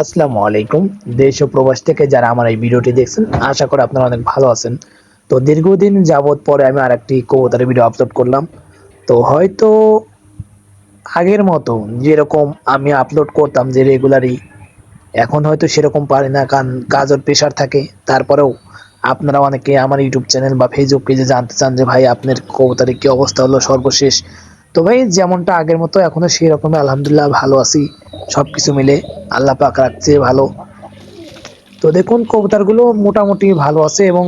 আসসালামু আলাইকুম। দেশ ও প্রবাস থেকে যারা আমার এই ভিডিওটি দেখছেন, আশা করি আপনারা অনেক ভালো আছেন। তো দীর্ঘদিন যাবত পরে আমি আরেকটি কবুতরের ভিডিও আপলোড করলাম। তো হয়তো আগের মতো যেরকম আমি আপলোড করতাম যে রেগুলারই, এখন হয়তো সেরকম পারি না, কারণ কাজের প্রেশার থাকে। তারপরেও আপনারা অনেকে আমার ইউটিউব চ্যানেল বা ফেসবুক পেজে জানতে চান যে ভাই আপনার কবুতরের কি অবস্থা হলো সর্বশেষ। তো ভাই যেমনটা আগের মতো এখনো সেই রকমই আলহামদুলিল্লাহ ভালো আছি। সবকিছু মিলে আল্লাহ পাক রাখছে ভালো। তো দেখুন কবুতরগুলো মোটামুটি ভালো আছে এবং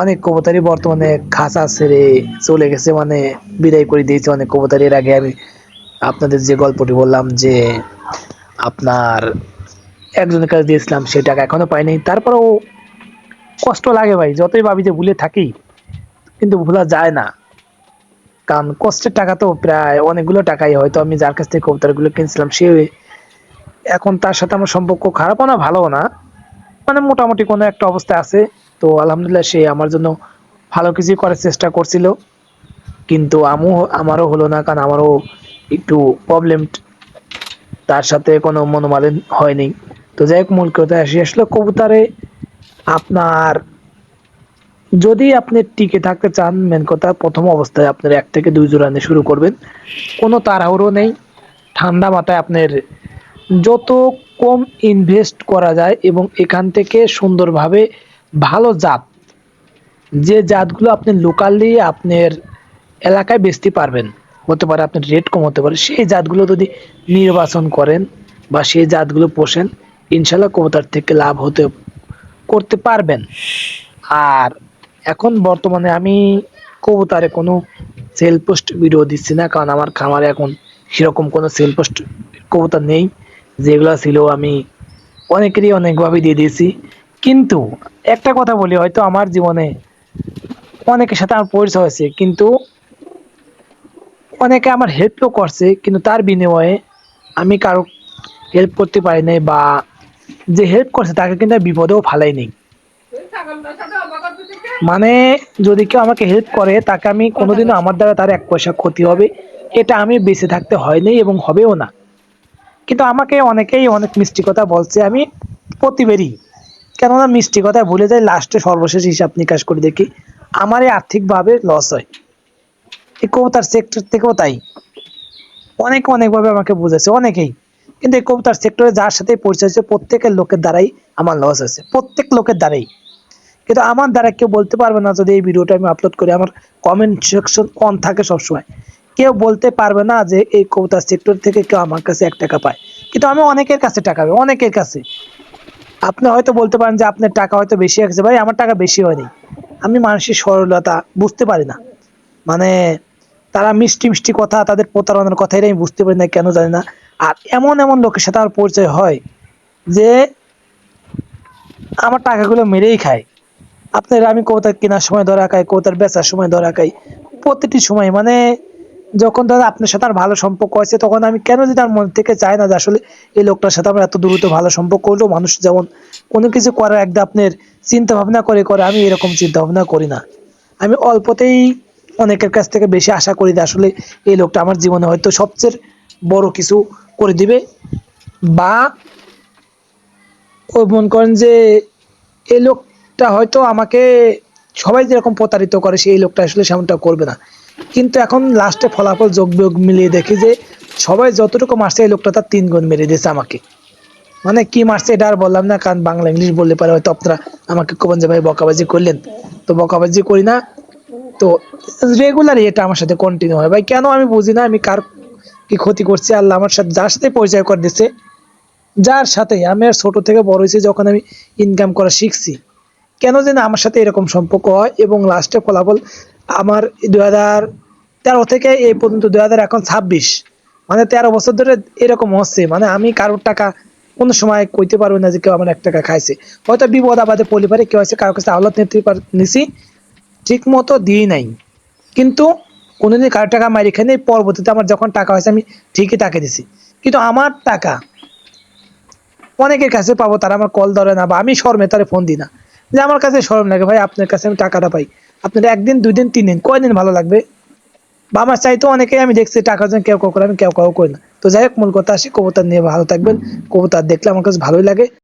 অনেক কবুতরই বর্তমানে খাঁচা ছেড়ে চলে গেছে, মানে বিদায় করে দিয়েছে অনেক কবুতর। এর আগে আমি আপনাদের যে গল্পটি বললাম যে আপনার একজনের কাছে দিয়েছিলাম, সে টাকা এখনো পাইনি। তারপরেও কষ্ট লাগে ভাই, যতই ভাবি যে ভুলে থাকি কিন্তু ভোলা যায় না, কারণ কষ্টের টাকা তো প্রায় অনেকগুলো টাকাই। হয়তো আমি যার কাছ থেকে কবুতরগুলো কিনছিলাম সে এখন, তার সাথে আমার সম্পর্ক খারাপও না ভালোও না, মানে মোটামুটি কোনো একটা অবস্থায় আছে। তো আলহামদুলিল্লাহ সে আমার জন্য ভালো কিছুই করার চেষ্টা করছিল, কিন্তু আমারও হলো না, কারণ আমারও একটু প্রবলেম, তার সাথে কোনো মনোমালিন্য হয়নি। তো যাই হোক, মূল কথা আসলো কবুতরে। আপনার যদি আপনি টিকে থাকতে চান, মেন কথা প্রথম অবস্থায় আপনার 1 থেকে 2 জোড়া নিয়ে শুরু করবেন। কোনো তাড়াহুড়ো নেই, ঠান্ডা মাথায় আপনার যত কম ইনভেস্ট করা যায় এবং এখান থেকে সুন্দরভাবে ভালো জাত, যে জাতগুলো আপনি লোকালি আপনার এলাকায় বেচতে পারবেন, হতে পারে আপনার রেট কম হতে পারে, সেই জাতগুলো যদি নির্বাচন করেন বা সেই জাতগুলো পোষেন, ইনশাল্লাহ কবুতর থেকে লাভ করতে পারবেন। আর এখন বর্তমানে আমি কবুতরে কোনো সেল পোস্ট ভিডিও দিচ্ছি না, কারণ আমার খামারে এখন সেরকম কোনো সেল পোস্ট কবুতর নেই। যেগুলো ছিল আমি অনেকেরই অনেকভাবে দিয়ে দিয়েছি। কিন্তু একটা কথা বলি, হয়তো আমার জীবনে অনেকের সাথে আমার পরিচয় হয়েছে, কিন্তু অনেকে আমার হেল্পও করছে, কিন্তু তার বিনিময়ে আমি কারো হেল্প করতে পারি নাই, বা যে হেল্প করছে তাকে কিন্তু আমি বিপদেও ফালাই নেই। মানে যদি কেউ আমাকে হেল্প করে তাকে আমি কোনোদিনও আমার দ্বারা তার 1 পয়সা ক্ষতি হবে এটা আমি বেঁচে থাকতে হয়নি এবং হবেও না। কিন্তু আমাকে অনেকেই অনেক মিষ্টি কথা বলছে, আমি প্রতিবারই, কেননা মিষ্টি কথা ভুলে যাই, লাস্টে সর্বশেষ হিসাব নিকাশ করে দেখি আমারই আর্থিকভাবে লস হয়। এই কবিতার সেক্টর থেকেও তাই অনেকে অনেকভাবে আমাকে বুঝেছে অনেকেই, কিন্তু এই কবিতার সেক্টরে যার সাথে পরিচয় হচ্ছে প্রত্যেকের লোকের দ্বারাই আমার লস হয়েছে, প্রত্যেক লোকের দ্বারাই। কিন্তু আমার দ্বারা কেউ বলতে পারবে না, যদি এই ভিডিওটা আমি আপলোড করি আমার কমেন্ট সেকশন অন থাকে সবসময়, কেউ বলতে পারবে না যে এই কবিতার সেক্টর থেকে কেউ আমার কাছে 1 টাকা পায়। কিন্তু আমি অনেকের কাছে টাকা পাই, অনেকের কাছে। আপনি হয়তো বলতে পারেন যে আপনার টাকা হয়তো বেশি আছে, ভাই আমার টাকা বেশি হয়নি। আমি মানুষের সরলতা বুঝতে পারি না, মানে তারা মিষ্টি মিষ্টি কথা, তাদের প্রতারণার কথা, এটা আমি বুঝতে পারি না কেন জানি না। আর এমন এমন লোকের সাথে আমার পরিচয় হয় যে আমার টাকাগুলো মেরেই খায়। আপনার আমি কবুতর কেনার সময় ধরা খাই, কবুতর বেচার সময় ধরা খাই, প্রতিটি সময়। মানে যখন দাদা আপনার সাথে আর ভালো সম্পর্ক আছে, তখন আমি কেন যদি তার মন থেকে চাই না যে আসলে এই লোকটার সাথে আমার এত দ্রুত ভালো সম্পর্ক হলো। মানুষ যেমন কোনো কিছু করার একদম আপনার চিন্তা ভাবনা করে করে, আমি এরকম চিন্তা ভাবনা করি না। আমি অল্পতেই অনেকের কাছ থেকে বেশি আশা করি যে আসলে এই লোকটা আমার জীবনে হয়তো সবচেয়ে বড় কিছু করে দিবে, বা ও মনে করেন যে এই লোকটা হয়তো আমাকে, সবাই যেরকম প্রতারিত করে সেই লোকটা আসলে সেমনটা করবে না। কিন্তু এখন লাস্টে ফলাফল যোগ বিয়োগ মিলিয়ে দেখি যে সবাই যতটুকু মারছে এই লোকটা তার 3 গুণ মেরে দিয়েছে আমাকে। মানে কি মারছে এটা আর বললাম না, কারণ বাংলা ইংলিশ বললে পারে হয়তো আপনারা আমাকে কবেন যে ভাই বকাবাজি করলেন। তো বকাবাজি করি না, তো রেগুলারই এটা আমার সাথে কন্টিনিউ হয় ভাই। কেন আমি বুঝি না, আমি কার কি ক্ষতি করছি। আল্লাহ আমার সাথে যার সাথে পরিচয় করে দিচ্ছে, যার সাথে আমি আর ছোট থেকে বড় হয়েছি, যখন আমি ইনকাম করা শিখছি, কেন যেন আমার সাথে এরকম সম্পর্ক হয়। এবং লাস্টে ফলাফল আমার 2013 থেকে এই পর্যন্ত 2026, মানে 13 বছর ধরে এরকম হচ্ছে। মানে আমি কারোর টাকা কোনো সময় কইতে পারবো না যে কেউ আমার 1 টাকা খাইছে। হয়তো বিপদ আপদে পরিবারে কেউ আছে, কারোর কাছে আওলাদ নিছি, ঠিক মতো দিই নাই, কিন্তু কোনোদিন কারো টাকা মারি খাই নাই। পরবর্তীতে আমার যখন টাকা হয়েছে আমি ঠিকই তাকে দিছি। কিন্তু আমার টাকা অনেকের কাছে পাবো, তারা আমার কল ধরে না, বা আমি শর্মে তারে ফোন দিই না। যে আমার কাছে শরম লাগে ভাই, আপনার কাছে আমি টাকাটা পাই, আপনার 1 দিন 2 দিন 3 দিন কয়দিন ভালো লাগবে। বা আমার চাইতো অনেকেই আমি দেখছি টাকার জন্য কেউ কেউ করে, আমি কেউ কেউ করি না। তো তো যাই হোক, মূল কথা আসি, কবুতর নিয়ে ভালো থাকবেন। কবুতর দেখলে আমার কাছে ভালোই লাগে।